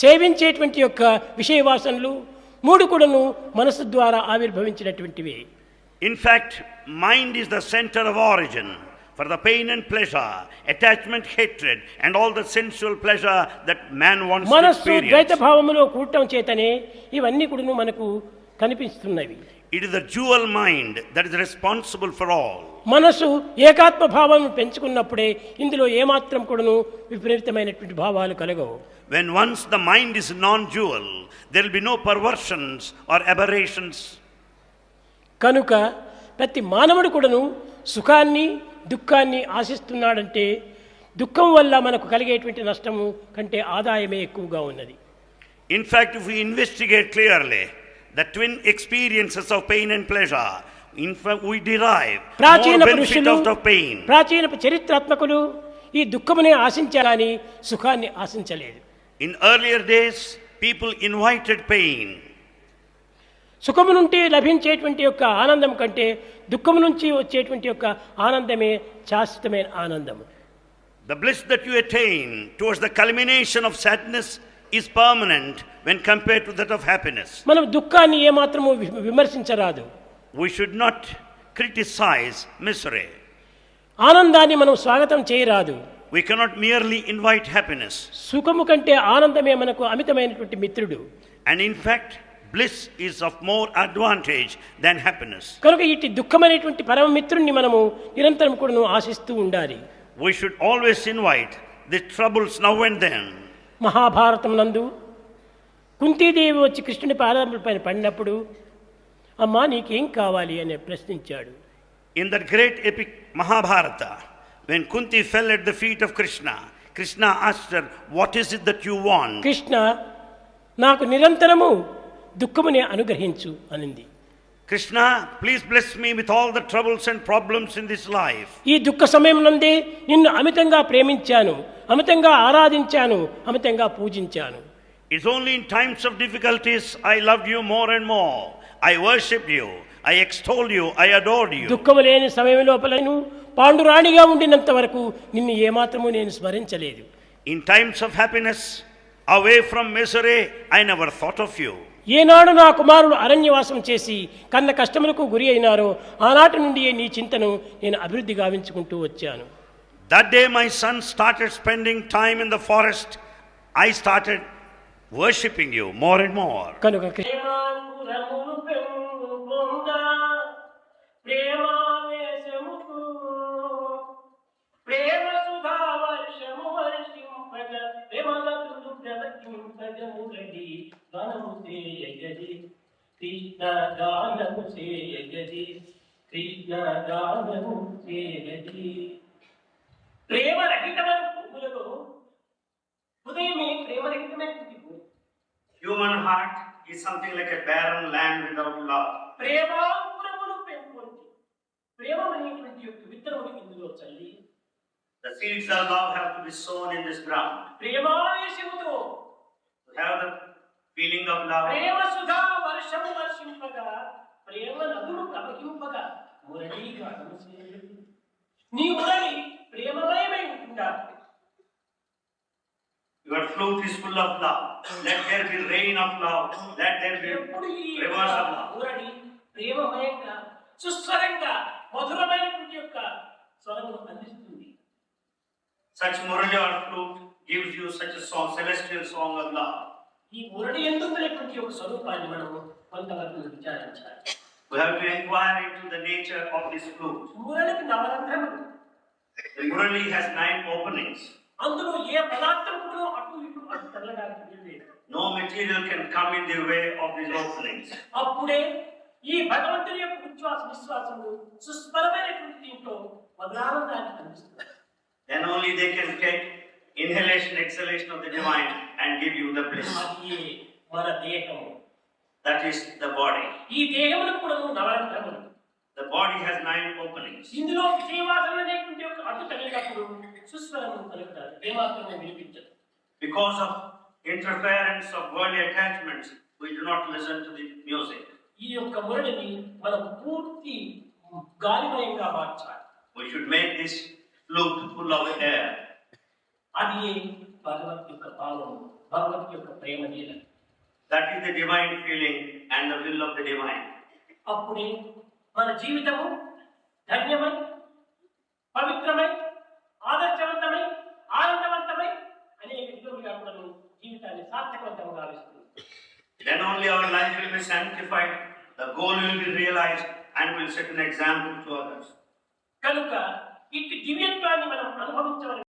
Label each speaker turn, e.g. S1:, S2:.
S1: సేవించేటువంటి యొక్క విషయ వాసనలు మూడు కూడాను మనసు ద్వారా ఆవిర్భవించినటువంటివి.
S2: In fact, mind is the center of origin for the pain and pleasure, attachment, hatred, and all the sensual pleasure that man wants to
S1: మనస్సు
S2: experience.
S1: ద్వైత భావములో కూడటం చేతనే ఇవన్నీ కూడాను మనకు కనిపిస్తున్నవి.
S2: It is the dual mind that is responsible for all.
S1: మనసు ఏకాత్మ భావం పెంచుకున్నప్పుడే ఇందులో ఏమాత్రం కూడాను విపరీతమైనటువంటి భావాలు కలగవు.
S2: When once the mind is non-dual, there will be no perversions or aberrations.
S1: కనుక ప్రతి మానవుడు కూడాను సుఖాన్ని దుఃఖాన్ని ఆశిస్తున్నాడంటే దుఃఖం వల్ల మనకు కలిగేటువంటి నష్టము కంటే ఆదాయమే ఎక్కువగా ఉన్నది.
S2: In fact, if we investigate clearly the twin experiences of pain and pleasure, in fact we derive more benefit out of pain.
S1: ప్రాచీన చరిత్రాత్మకులు ఈ దుఃఖమునే ఆశించాలని సుఖాన్ని ఆశించలేదు.
S2: In earlier days, people invited pain.
S1: సుఖము నుండి లభించేటువంటి యొక్క ఆనందం కంటే దుఃఖము నుంచి వచ్చేటువంటి యొక్క ఆనందమే శాశ్వతమైన ఆనందము.
S2: The bliss that you attain towards the culmination of sadness is permanent when compared to that of happiness.
S1: మనం దుఃఖాన్ని ఏమాత్రము విమర్శించరాదు.
S2: We should not criticize misery.
S1: ఆనందాన్ని మనం స్వాగతం చేయరాదు.
S2: We cannot merely invite happiness.
S1: సుఖము కంటే ఆనందమే మనకు అమితమైనటువంటి మిత్రుడు.
S2: And in fact, bliss is of more advantage than happiness.
S1: కనుక ఇట్టి దుఃఖమైనటువంటి పరమ మిత్రుణ్ణి మనము నిరంతరం కూడా ఆశిస్తూ ఉండాలి.
S2: We should always invite the troubles now and then.
S1: Mahabharatam నందు కుంతీదేవి వచ్చి కృష్ణుని పాదములపైన పడినప్పుడు అమ్మా నీకేం కావాలి అని ప్రశ్నించాడు.
S2: In that great epic Mahabharata, when Kunti fell at the feet of Krishna, Krishna asked her, what is it that you want?
S1: Krishna నాకు నిరంతరము దుఃఖమునే అనుగ్రహించు అనింది.
S2: Krishna, please bless me with all the troubles and problems in this life.
S1: ఈ దుఃఖ సమయం నందే నిన్ను అమితంగా ప్రేమించాను, అమితంగా ఆరాధించాను, అమితంగా పూజించాను.
S2: It's only in times of difficulties I loved you more and more. I worshipped you, I extolled you, I adored you.
S1: దుఃఖము లేని సమయం లోపలను పాండురాణిగా ఉండినంత వరకు నిన్ను ఏమాత్రము నేను స్మరించలేదు.
S2: In times of happiness, away from misery, I never thought of you.
S1: ఏనాడు నా కుమారుడు అరణ్యవాసం చేసి కన్న కష్టములకు గురి అయినారో ఆనాటి నుండి నీ చింతను నేను అభివృద్ధి గావించుకుంటూ వచ్చాను.
S2: That day my son started spending time in the forest, I started worshipping you more and more.
S1: కనుక
S2: Human heart is something like a barren land without love. The seeds of love have to be sown in this ground. To have the feeling of love. Your flute is full of love. Let there be rain of love. Let there be rivers of love. Such murali or flute gives you such a song, celestial song of love.
S1: ఈ మురళి ఎందుకునేటువంటి ఒక స్వరూపాన్ని మనము కొంతవరకు విచారించాలి.
S2: We have to inquire into the nature of this flute.
S1: మురళికి నవరంధ్రములు.
S2: The murali has 9 openings.
S1: అందులో ఏ పదార్థం కూడా అటు ఇటు అటు తగలడానికి లేదు.
S2: No material can come in the way of these openings.
S1: అప్పుడే ఈ భగవంతుని యొక్క విశ్వాసము సుస్పరమైనటువంటి దీంట్లో మధురానందాన్ని అందిస్తుంది.
S2: Then only they can take inhalation, exhalation of the divine and give you the bliss.
S1: అది మన దేహము.
S2: That is the body.
S1: ఈ దేహములకు కూడా నవరంధ్రములు.
S2: The body has 9 openings.
S1: ఇందులో విషయవాసన అనేటువంటి ఒక అడ్డు తగిలినప్పుడు సుస్వరము కలుగుతారు, ఏమాత్రమే వినిపించదు.
S2: Because of interference of worldly attachments, we do not listen to the music.
S1: ఈ యొక్క మురళిని మనం పూర్తి గాలిమయంగా మార్చాలి.
S2: We should make this flute full of air.
S1: అది భగవత్ యొక్క భావము, భగవత్ యొక్క ప్రేమ లీల.
S2: That is the divine feeling and the will of the divine.
S1: అప్పుడే మన జీవితము ధన్యమై, పవిత్రమై, ఆదర్శవంతమై, ఆనందవంతమై అనేక విధములుగా మనం జీవితాన్ని సార్థకవంతంగా గావిస్తుంది.
S2: Then only our life will be sanctified, the goal will be realized, and will set an example to others.
S1: కనుక ఇట్టి దివ్యత్వాన్ని మనం అనుభవించవలసిన